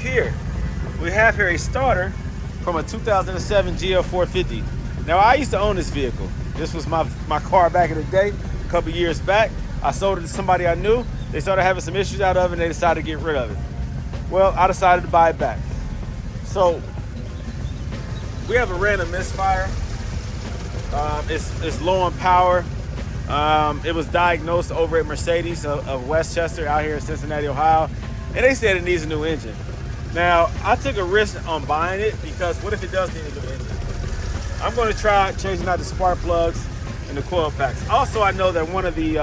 here, we have here a starter from a 2007 GL450. Now, I used to own this vehicle. This was my car back in the day, a couple years back. I sold it to somebody I knew. They started having some issues out of it, and they decided to get rid of it. Well, I decided to buy it back. So, we have a random Misfire. It's low on power. It was diagnosed over at Mercedes of Westchester out here in Cincinnati, Ohio. And they said it needs a new engine. Now, I took a risk on buying it because what if it does need a new engine? I'm going to try changing out the spark plugs and the coil packs. Also, I know that one of the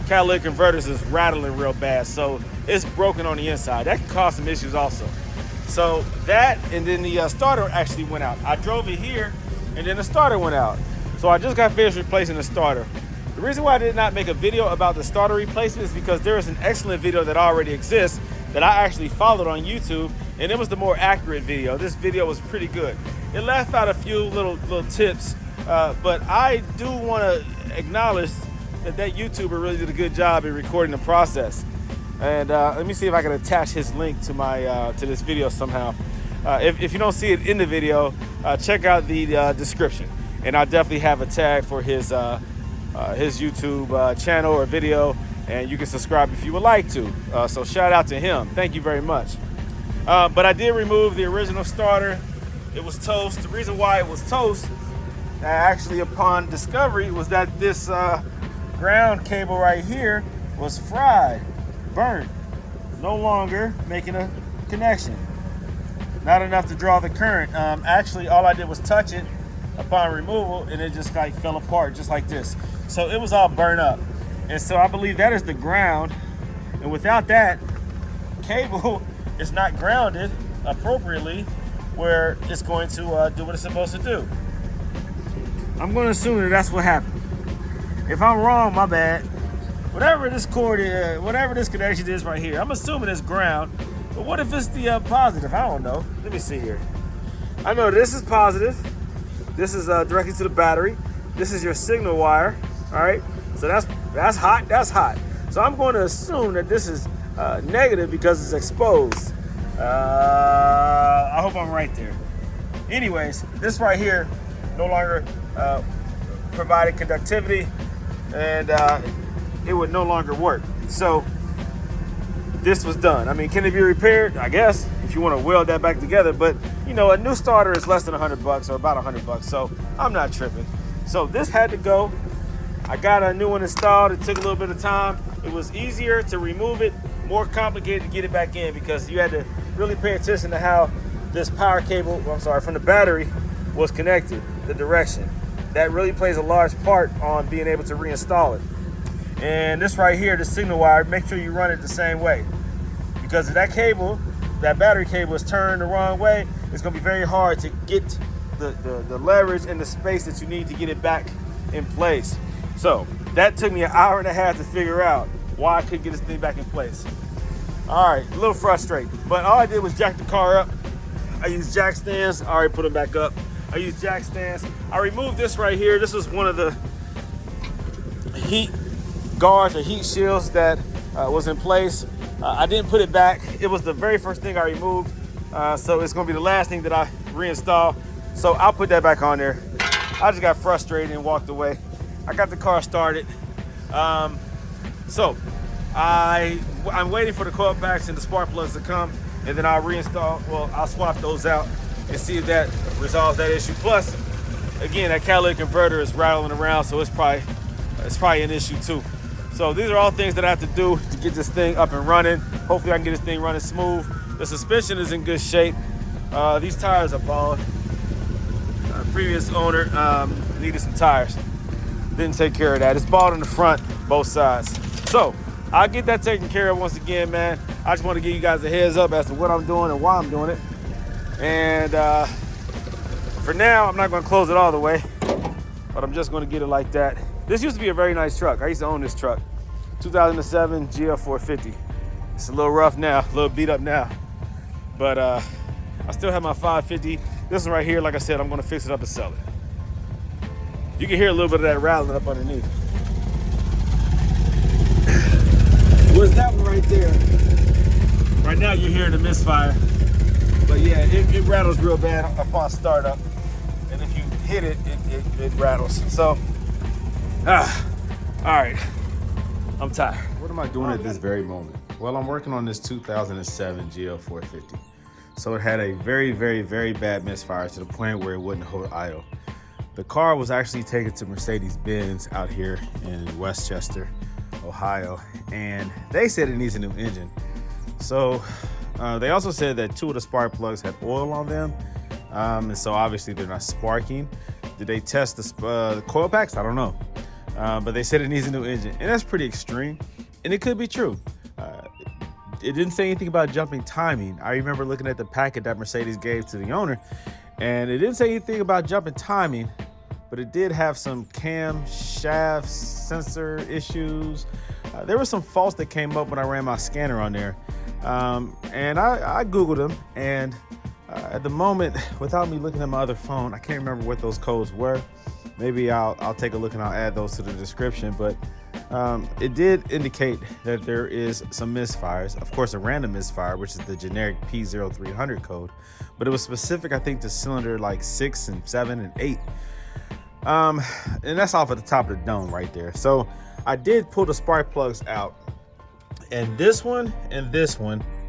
catalytic converters is rattling real bad, so it's broken on the inside. That can cause some issues also. So that, and then the starter actually went out. I drove it here, and then the starter went out. So I just got finished replacing the starter. The reason why I did not make a video about the starter replacement is because there is an excellent video that already exists that I actually followed on YouTube, and it was the more accurate video. This video was pretty good. It left out a few little tips, but I do want to acknowledge that YouTuber really did a good job in recording the process. And let me see if I can attach his link to my to this video somehow. If you don't see it in the video, check out the description, and I'll definitely have a tag for his YouTube channel or video, and you can subscribe if you would like to. So shout out to him. Thank you very much. But I did remove the original starter. It was toast. The reason why it was toast, actually upon discovery, was that this ground cable right here was fried, burnt, no longer making a connection. Not enough to draw the current. Actually, all I did was touch it upon removal, and it just like fell apart just like this. So it was all burnt up. And so I believe that is the ground. And without that cable, it's not grounded appropriately where it's going to do what it's supposed to do. I'm going to assume that that's what happened. If I'm wrong, my bad. Whatever this cord is, whatever this connection is right here, I'm assuming it's ground. But what if it's the positive? I don't know. Let me see here. I know this is positive. This is directly to the battery. This is your signal wire. All right. So that's hot. That's hot. So I'm going to assume that this is negative because it's exposed. I hope I'm right there. Anyways, this right here no longer provided conductivity, and it would no longer work. So this was done. I mean, can it be repaired? I guess, if you want to weld that back together. But you know, a new starter is less than $100 or about $100. So I'm not tripping. So this had to go. I got a new one installed. It took a little bit of time. It was easier to remove it, more complicated to get it back in because you had to really pay attention to how this power cable, from the battery was connected, the direction. That really plays a large part on being able to reinstall it. And this right here, the signal wire, make sure you run it the same way. Because if that cable, that battery cable is turned the wrong way, it's gonna be very hard to get the leverage and the space that you need to get it back in place. So that took me an hour and a half to figure out why I couldn't get this thing back in place. All right, a little frustrating, but all I did was jack the car up. I used jack stands. I already put them back up. I used jack stands. I removed this right here. This was one of the heat guards or heat shields that was in place. I didn't put it back. It was the very first thing I removed. So it's gonna be the last thing that I reinstall. So I'll put that back on there. I just got frustrated and walked away. I got the car started. So I'm waiting for the coil packs and the spark plugs to come, and then I'll reinstall. Well, I'll swap those out and see if that resolves that issue. Plus, again, that catalytic converter is rattling around, so it's probably an issue too. So these are all things that I have to do to get this thing up and running. Hopefully I can get this thing running smooth. The suspension is in good shape. These tires are bald. Previous owner needed some tires. Didn't take care of that. It's bald in the front, both sides. So I'll get that taken care of once again, man. I just want to give you guys a heads up as to what I'm doing and why I'm doing it. And for now, I'm not going to close it all the way, but I'm just going to get it like that. This used to be a very nice truck. I used to own this truck, 2007 GL450. It's a little rough now, a little beat up now, but I still have my 550. This one right here, like I said, I'm going to fix it up and sell it. You can hear a little bit of that rattling up underneath. Was that one right there? Right now you're hearing the misfire, but yeah, it rattles real bad upon startup, and if you hit it, it rattles. So, all right, I'm tired. What am I doing at this very moment? Well, I'm working on this 2007 GL450. So it had a very, very, very bad misfire to the point where it wouldn't hold idle. The car was actually taken to Mercedes out here in Westchester, Ohio, and they said it needs a new engine. So they also said that 2 of the spark plugs had oil on them, and so obviously they're not sparking. Did they test the coil packs? I don't know, but they said it needs a new engine, and that's pretty extreme, and it could be true. It didn't say anything about jumping timing. I remember looking at the packet that Mercedes gave to the owner, and it didn't say anything about jumping timing, but it did have some cam shaft sensor issues. There were some faults that came up when I ran my scanner on there. And I Googled them, and at the moment, without me looking at my other phone, I can't remember what those codes were. Maybe I'll take a look and I'll add those to the description, but it did indicate that there is some misfires. Of course, a random misfire, which is the generic P0300 code, but it was specific, I think, to cylinder like 6 and 7 and 8. And that's off at the top of the dome right there. So I did pull the spark plugs out, and this one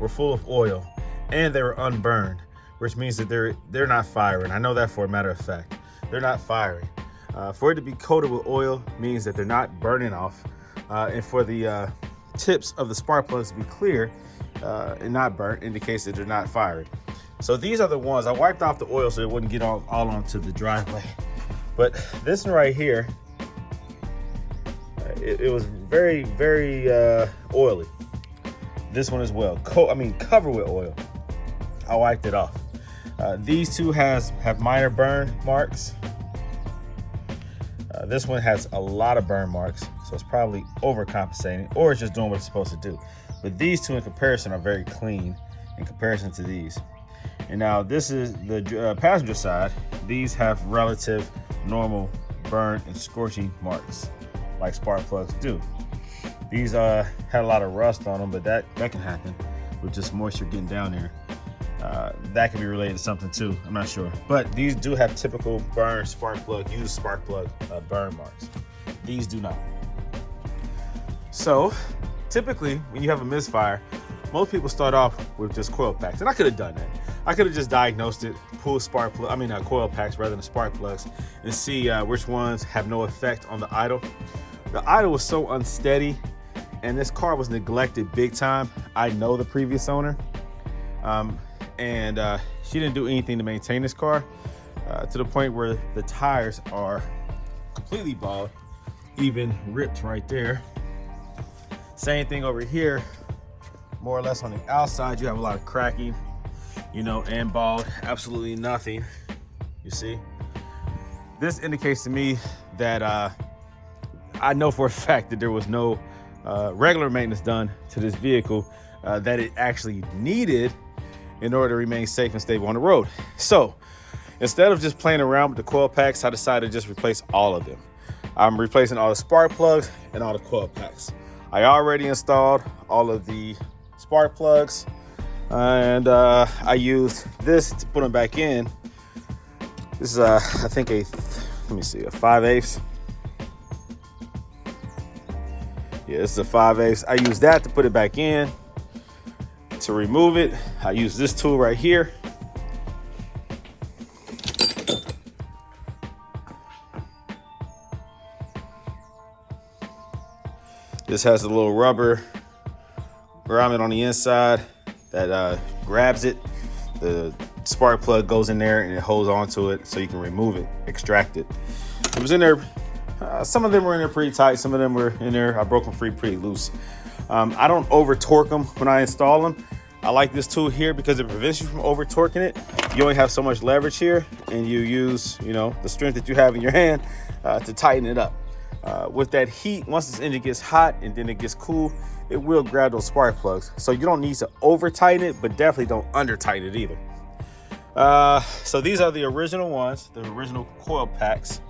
were full of oil, and they were unburned, which means that they're not firing. I know that for a matter of fact. They're not firing. For it to be coated with oil means that they're not burning off, and for the tips of the spark plugs to be clear and not burnt indicates that they're not firing. So these are the ones I wiped off the oil so it wouldn't get all onto the driveway. But this one right here, it was very, very oily. This one as well, covered with oil. I wiped it off. These two have minor burn marks. This one has a lot of burn marks, so it's probably overcompensating, or it's just doing what it's supposed to do. But these two in comparison are very clean in comparison to these. And now this is the passenger side. These have relative normal burn and scorching marks like spark plugs do. These had a lot of rust on them, but that can happen with just moisture getting down there. That could be related to something too, I'm not sure. But these do have typical burn spark plug, used spark plug burn marks. These do not. So typically when you have a misfire, most people start off with just coil packs, and I could have done that. I could have just diagnosed it, pulled coil packs rather than spark plugs, and see which ones have no effect on the idle. The idle was so unsteady, and this car was neglected big time. I know the previous owner, and she didn't do anything to maintain this car to the point where the tires are completely bald, even ripped right there. Same thing over here, more or less on the outside. You have a lot of cracking, and bald, absolutely nothing. You see, this indicates to me that I know for a fact that there was no regular maintenance done to this vehicle that it actually needed in order to remain safe and stable on the road. So instead of just playing around with the coil packs, I decided to just replace all of them. I'm replacing all the spark plugs and all the coil packs. I already installed all of the spark plugs, and I used this to put them back in. This is I think a 5/8. Yeah, this is a 5/8. I use that to put it back in. To remove it, I use this tool right here. This has a little rubber grommet on the inside that grabs it. The spark plug goes in there and it holds onto it so you can remove it, extract it. It was in there. Some of them were in there pretty tight. Some of them were in there. I broke them free pretty loose. I don't over torque them when I install them. I like this tool here because it prevents you from over torquing it. You only have so much leverage here, and you use, the strength that you have in your hand to tighten it up. With that heat, once this engine gets hot and then it gets cool, it will grab those spark plugs. So you don't need to over tighten it, but definitely don't under tighten it either. So these are the original ones, the original coil packs,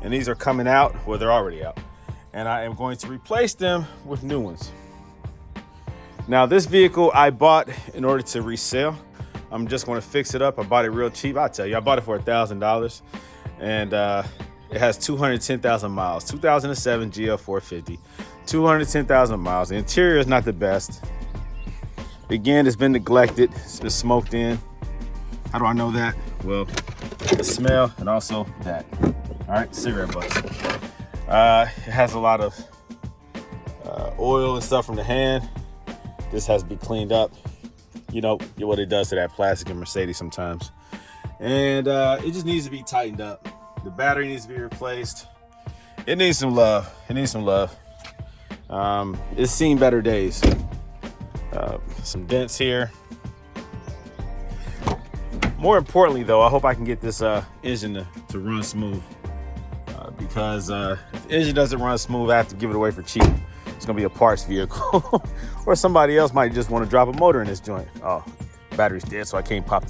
and these are coming out. Well, they're already out, and I am going to replace them with new ones. Now this vehicle I bought in order to resell. I'm just going to fix it up. I bought it real cheap. I'll tell you, I bought it for $1,000, and it has 210,000 miles. 2007 GL450, 210,000 miles. The interior is not the best. Again, it's been neglected. It's been smoked in. How do I know that? Well, the smell and also that. All right, cigarette butts. It has a lot of oil and stuff from the hand. This has to be cleaned up. You know what it does to that plastic in Mercedes sometimes. And it just needs to be tightened up. The battery needs to be replaced. It needs some love. It needs some love. It's seen better days. Some dents here. More importantly though, I hope I can get this engine to run smooth. Because if the engine doesn't run smooth, I have to give it away for cheap. It's gonna be a parts vehicle. Or somebody else might just want to drop a motor in this joint. Oh, battery's dead, so I can't pop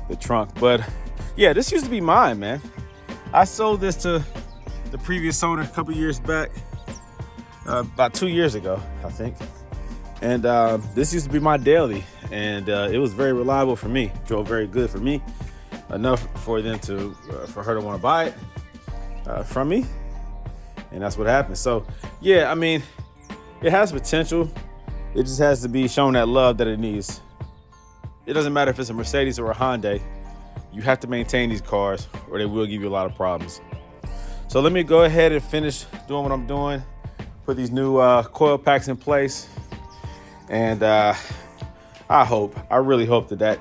the trunk. But yeah, this used to be mine, man. I sold this to the previous owner a couple years back, about 2 years ago, I think. And this used to be my daily, and it was very reliable for me. Drove very good for me, enough for them to, for her to want to buy it from me, and that's what happened. So yeah, I mean, it has potential. It just has to be shown that love that it needs. It doesn't matter if it's a Mercedes or a Hyundai. You have to maintain these cars or they will give you a lot of problems. So let me go ahead and finish doing what I'm doing. Put these new coil packs in place. And I really hope that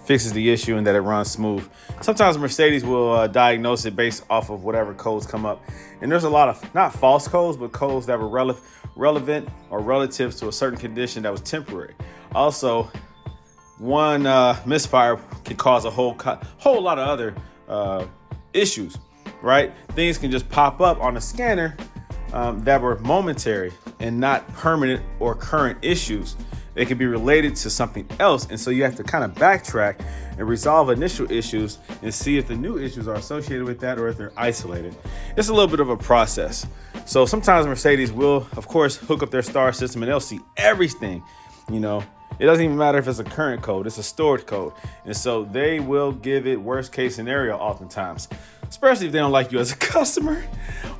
fixes the issue and that it runs smooth. Sometimes Mercedes will diagnose it based off of whatever codes come up. And there's a lot of, not false codes, but codes that were relevant or relative to a certain condition that was temporary. Also, one misfire can cause a whole lot of other issues, right? Things can just pop up on a scanner that were momentary and not permanent or current issues. They can be related to something else. And so you have to kind of backtrack and resolve initial issues and see if the new issues are associated with that or if they're isolated. It's a little bit of a process. So sometimes Mercedes will, of course, hook up their star system and they'll see everything. You know, it doesn't even matter if it's a current code, it's a stored code. And so they will give it worst case scenario oftentimes, especially if they don't like you as a customer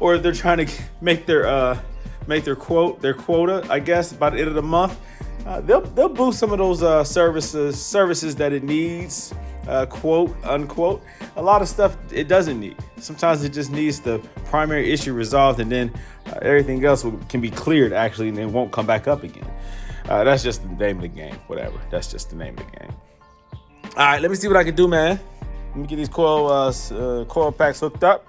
or if they're trying to make their quota, I guess, by the end of the month. They'll boost some of those services that it needs, quote unquote. A lot of stuff it doesn't need. Sometimes it just needs the primary issue resolved, and then everything else can be cleared actually, and it won't come back up again. That's just the name of the game. Whatever. That's just the name of the game. All right, let me see what I can do, man. Let me get these coil packs hooked up,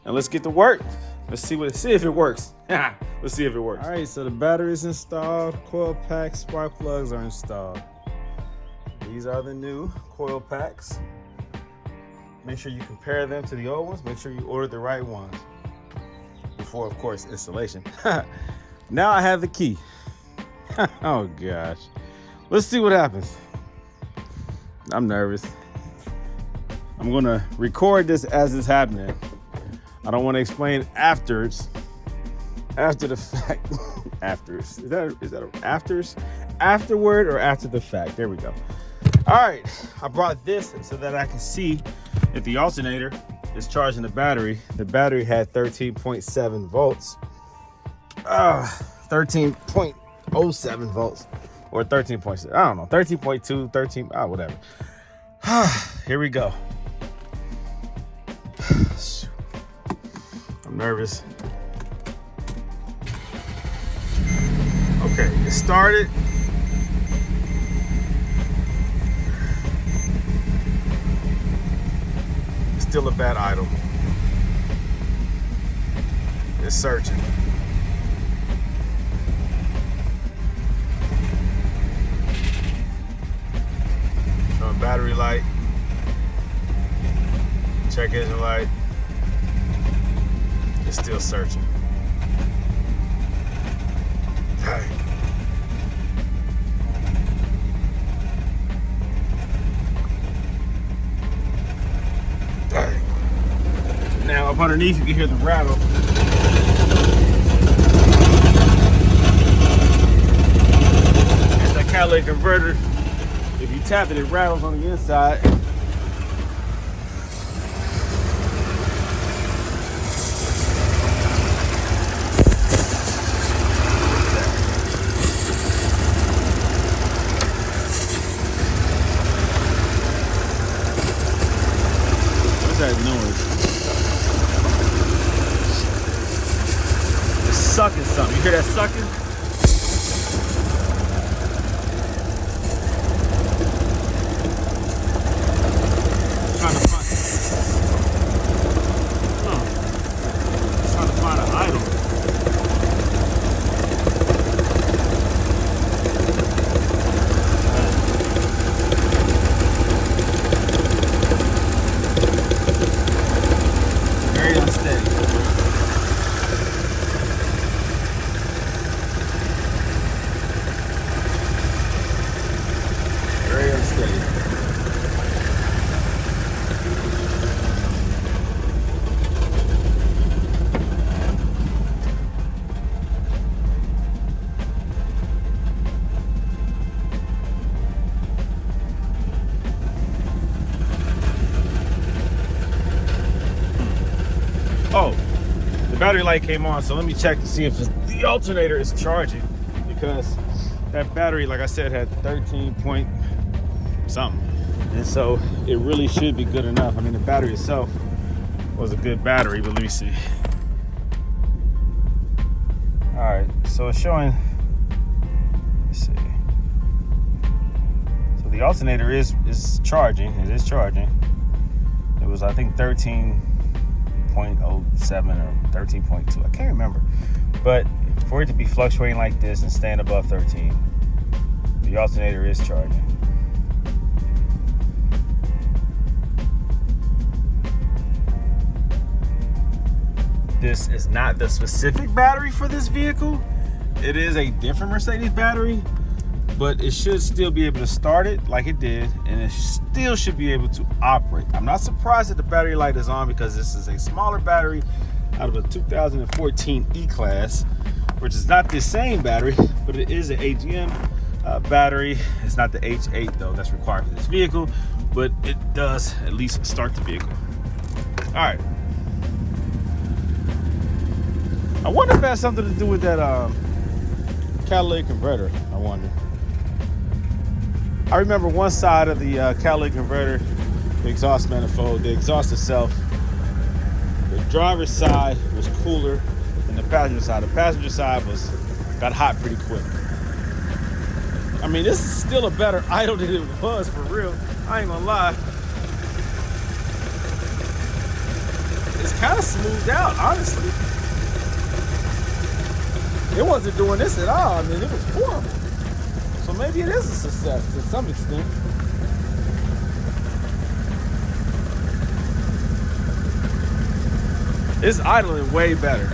and let's get to work. Let's see if it works. Let's see if it works. All right, so the battery is installed. Coil packs, spark plugs are installed. These are the new coil packs. Make sure you compare them to the old ones. Make sure you order the right ones before, of course, installation. Now I have the key. Oh gosh. Let's see what happens. I'm nervous. I'm gonna record this as it's happening. I don't want to explain afterwards. After the fact. Afters. Is that a afters? Afterward or after the fact? There we go. All right. I brought this so that I can see if the alternator is charging the battery. The battery had 13.7 volts. 13.07 volts. Or 13.6. I don't know. 13.2, 13. Whatever. Here we go. I'm nervous. Okay, it started. Still a bad idle. It's searching. Showing battery light. Check engine light. It's still searching. Dang. Dang. Now up underneath you can hear the rattle. catalytic converter. If you tap it, it rattles on the inside. What's that noise? It's sucking something. You hear that sucking? Trying to find an idle. Very unsteady. Very unsteady. Oh, the battery light came on, so let me check to see if the alternator is charging, because that battery, like I said, had 13 point something, and so it really should be good enough. I mean, the battery itself was a good battery, but let me see. All right, so it's showing, let's see. So the alternator is charging, it is charging. It was, I think, 13.07 or 13.2, I can't remember. But for it to be fluctuating like this and staying above 13, the alternator is charging. This is not the specific battery for this vehicle. It is a different Mercedes battery, but it should still be able to start it like it did, and it still should be able to operate. I'm not surprised that the battery light is on, because this is a smaller battery out of a 2014 E-Class, which is not the same battery, but it is an AGM battery. It's not the H8 though, that's required for this vehicle, but it does at least start the vehicle. All right. I wonder if that has something to do with that catalytic converter, I wonder. I remember one side of the catalytic converter, the exhaust manifold, the exhaust itself, the driver's side was cooler than the passenger side. The passenger side got hot pretty quick. I mean, this is still a better idle than it was, for real. I ain't gonna lie. It's kind of smoothed out, honestly. It wasn't doing this at all. I mean, it was horrible. So maybe it is a success to some extent. It's idling way better.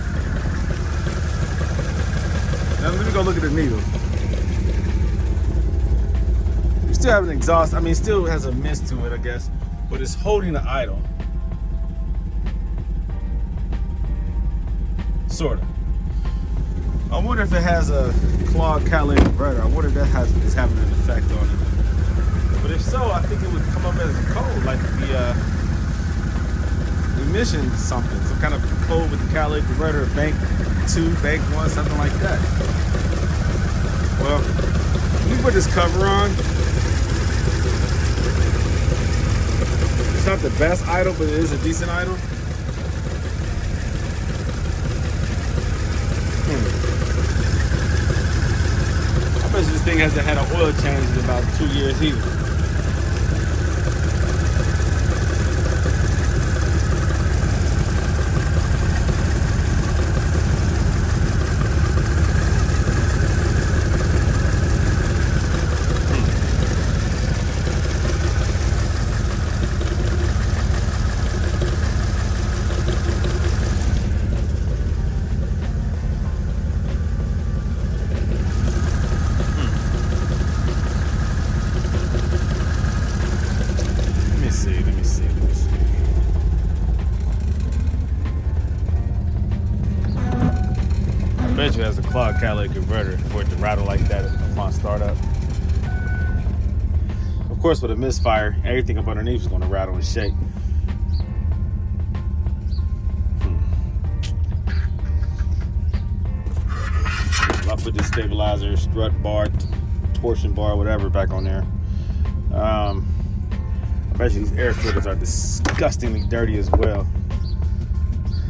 Now let me go look at the needle. You still have an exhaust. I mean, it still has a mist to it, I guess, but it's holding the idle. Sort of. I wonder if it has a clogged catalytic converter. I wonder if that is having an effect on it. But if so, I think it would come up as a code, like the emission something, some kind of code with the catalytic converter, bank 2, bank 1, something like that. Well, let me put this cover on. It's not the best idle, but it is a decent idle. I bet this thing hasn't had an oil change in about 2 years either. I bet you it has a clogged catalytic converter for it to rattle like that upon startup. course, with a misfire, everything up underneath is going to rattle and shake. I'll put this stabilizer, strut bar, torsion bar, whatever back on there. I bet you these air filters are disgustingly dirty as well.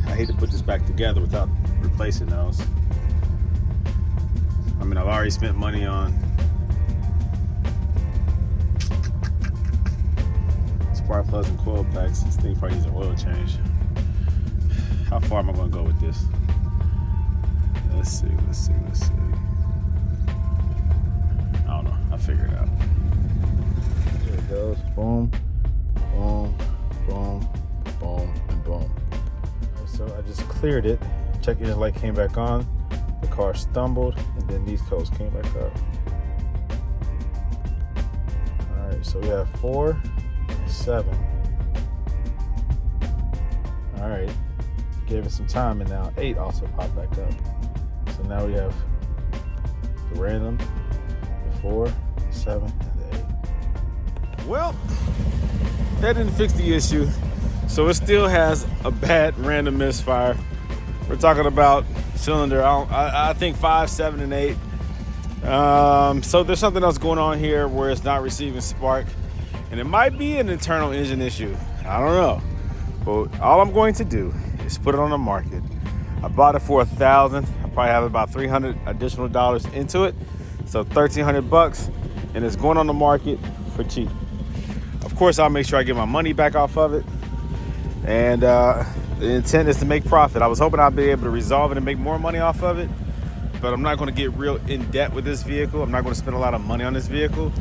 I hate to put this back together without replacing those. I mean, I've already spent money on spark plugs and coil packs. This thing probably needs an oil change. How far am I going to go with this? Let's see. I don't know. I'll figure it out. There it goes. Boom, boom, boom, boom, and boom. So I just cleared it. Check engine light came back on. The car stumbled, and then these codes came back up. All right, so we have 4 and 7. All right, gave it some time, and now 8 also popped back up. So now we have the random, the 4, 7, and the 8. Well, that didn't fix the issue. So it still has a bad random misfire. We're talking about cylinder, I think 5, 7, and 8. So there's something else going on here where it's not receiving spark. And it might be an internal engine issue. I don't know. But all I'm going to do is put it on the market. I bought it for $1,000. I probably have about $300 additional dollars into it. So $1,300, and it's going on the market for cheap. Of course, I'll make sure I get my money back off of it. And the intent is to make profit. I was hoping I'd be able to resolve it and make more money off of it, but I'm not going to get real in debt with this vehicle. I'm not going to spend a lot of money on this vehicle.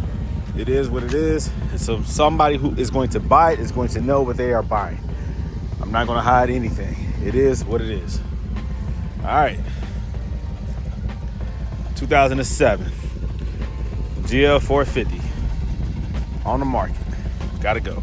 It is what it is. And so somebody who is going to buy it is going to know what they are buying. I'm not going to hide anything. It is what it is. All right. 2007 GL450 on the market. Gotta go.